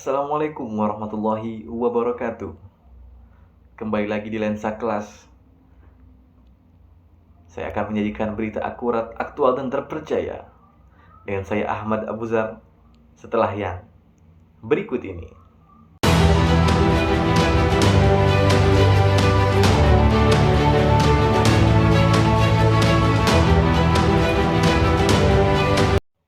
Assalamualaikum warahmatullahi wabarakatuh. Kembali lagi di Lensa Kelas. Saya akan menyajikan berita akurat, aktual, dan terpercaya dengan saya Ahmad Abuzar setelah yang berikut ini.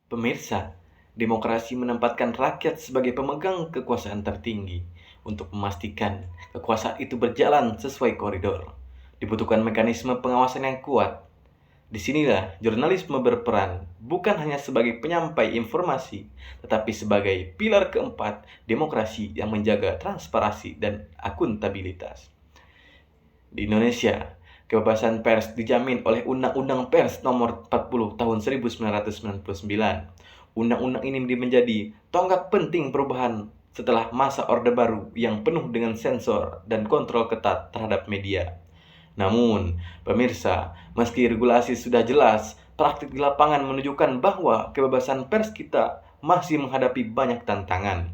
Pemirsa, demokrasi menempatkan rakyat sebagai pemegang kekuasaan tertinggi. Untuk memastikan kekuasaan itu berjalan sesuai koridor, dibutuhkan mekanisme pengawasan yang kuat. Disinilah jurnalisme berperan, bukan hanya sebagai penyampai informasi, tetapi sebagai pilar keempat demokrasi yang menjaga transparansi dan akuntabilitas. Di Indonesia, kebebasan pers dijamin oleh Undang-Undang Pers Nomor 40 Tahun 1999. Undang-undang ini menjadi tonggak penting perubahan setelah masa Orde Baru yang penuh dengan sensor dan kontrol ketat terhadap media. Namun, pemirsa, meski regulasi sudah jelas, praktik di lapangan menunjukkan bahwa kebebasan pers kita masih menghadapi banyak tantangan.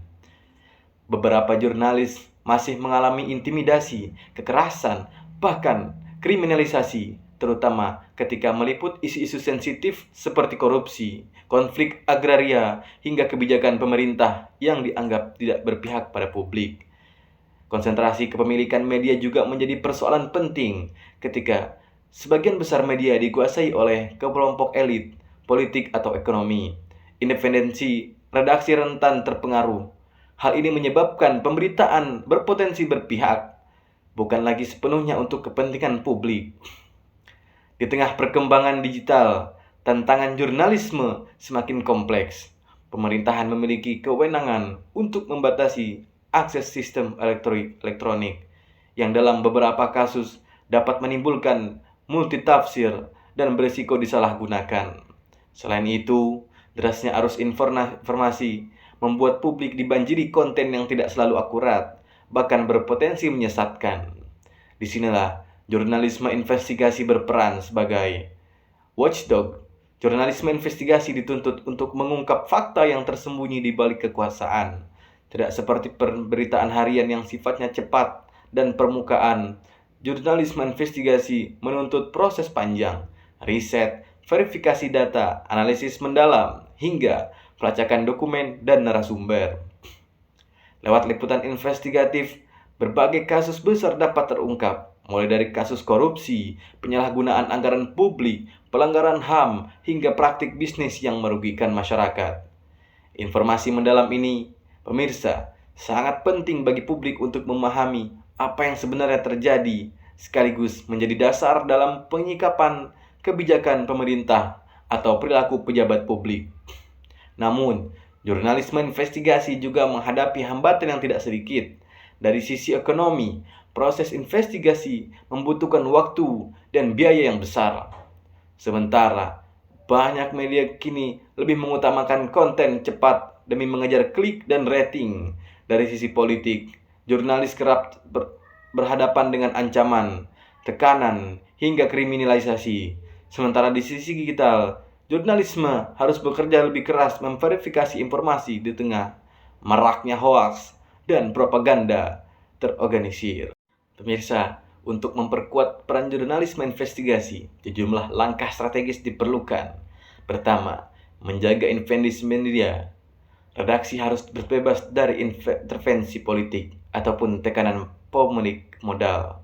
Beberapa jurnalis masih mengalami intimidasi, kekerasan, bahkan kriminalisasi, terutama ketika meliput isu-isu sensitif seperti korupsi, konflik agraria, hingga kebijakan pemerintah yang dianggap tidak berpihak pada publik. Konsentrasi kepemilikan media juga menjadi persoalan penting ketika sebagian besar media dikuasai oleh kelompok elit, politik atau ekonomi. Independensi redaksi rentan terpengaruh. Hal ini menyebabkan pemberitaan berpotensi berpihak, bukan lagi sepenuhnya untuk kepentingan publik. Di tengah perkembangan digital, tantangan jurnalisme semakin kompleks. Pemerintahan memiliki kewenangan untuk membatasi akses sistem elektronik yang dalam beberapa kasus dapat menimbulkan multitafsir dan berisiko disalahgunakan. Selain itu, derasnya arus informasi membuat publik dibanjiri konten yang tidak selalu akurat, bahkan berpotensi menyesatkan. Disinilah jurnalisme investigasi berperan sebagai watchdog. Jurnalisme investigasi dituntut untuk mengungkap fakta yang tersembunyi di balik kekuasaan. Tidak seperti pemberitaan harian yang sifatnya cepat dan permukaan. Jurnalisme investigasi menuntut proses panjang, riset, verifikasi data, analisis mendalam, hingga pelacakan dokumen dan narasumber. Lewat liputan investigatif, berbagai kasus besar dapat terungkap, mulai dari kasus korupsi, penyalahgunaan anggaran publik, pelanggaran HAM, hingga praktik bisnis yang merugikan masyarakat. Informasi mendalam ini, pemirsa, sangat penting bagi publik untuk memahami apa yang sebenarnya terjadi, sekaligus menjadi dasar dalam penyikapan kebijakan pemerintah atau perilaku pejabat publik. Namun, jurnalisme investigasi juga menghadapi hambatan yang tidak sedikit. Dari sisi ekonomi, proses investigasi membutuhkan waktu dan biaya yang besar. Sementara, banyak media kini lebih mengutamakan konten cepat demi mengejar klik dan rating. Dari sisi politik, jurnalis kerap berhadapan dengan ancaman, tekanan, hingga kriminalisasi. Sementara di sisi digital, jurnalisme harus bekerja lebih keras memverifikasi informasi di tengah maraknya hoaks dan propaganda terorganisir. Pemirsa, untuk memperkuat peran jurnalisme investigasi, sejumlah langkah strategis diperlukan. Pertama, menjaga independensi media. Redaksi harus bebas dari intervensi politik ataupun tekanan pemilik modal.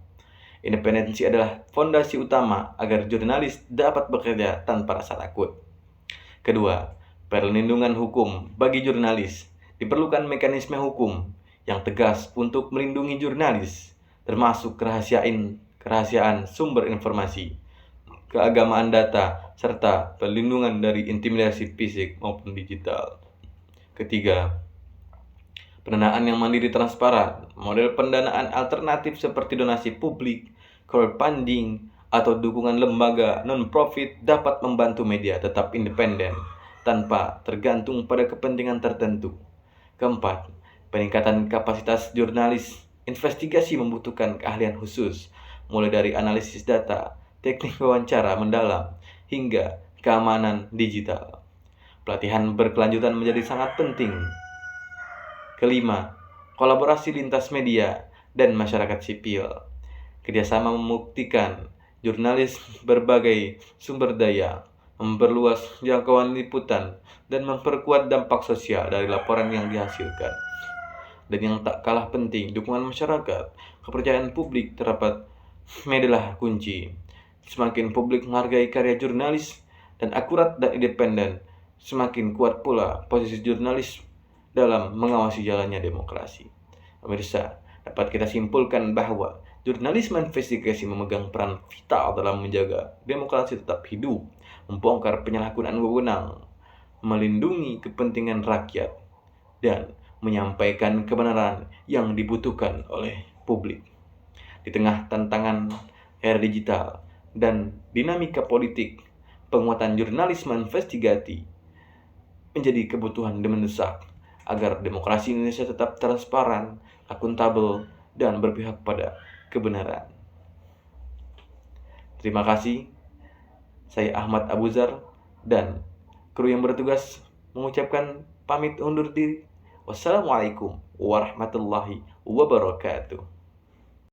Independensi adalah fondasi utama agar jurnalis dapat bekerja tanpa rasa takut. Kedua, perlindungan hukum bagi jurnalis. Diperlukan mekanisme hukum yang tegas untuk melindungi jurnalis, termasuk kerahasiaan sumber informasi, keagamaan data, serta perlindungan dari intimidasi fisik maupun digital. Ketiga, pendanaan yang mandiri transparan. Model pendanaan alternatif seperti donasi publik, crowdfunding, atau dukungan lembaga non-profit dapat membantu media tetap independen tanpa tergantung pada kepentingan tertentu. Keempat, peningkatan kapasitas jurnalis investigasi membutuhkan keahlian khusus, mulai dari analisis data, teknik wawancara mendalam, hingga keamanan digital. Pelatihan berkelanjutan menjadi sangat penting. Kelima, kolaborasi lintas media dan masyarakat sipil. Kerjasama membuktikan jurnalis berbagai sumber daya, memperluas jangkauan liputan, dan memperkuat dampak sosial dari laporan yang dihasilkan. Dan yang tak kalah penting, dukungan masyarakat, kepercayaan publik terhadap medialah kunci. Semakin publik menghargai karya jurnalis dan akurat dan independen, semakin kuat pula posisi jurnalis dalam mengawasi jalannya demokrasi. Pemirsa, dapat kita simpulkan bahwa jurnalisme investigasi memegang peran vital dalam menjaga demokrasi tetap hidup, membongkar penyalahgunaan wewenang, melindungi kepentingan rakyat, dan menyampaikan kebenaran yang dibutuhkan oleh publik. Di tengah tantangan era digital dan dinamika politik, penguatan jurnalisme investigasi menjadi kebutuhan mendesak agar demokrasi Indonesia tetap transparan, akuntabel, dan berpihak pada kebenaran. Terima kasih. Saya Ahmad Abuzar dan kru yang bertugas mengucapkan pamit undur diri. Wassalamualaikum warahmatullahi wabarakatuh.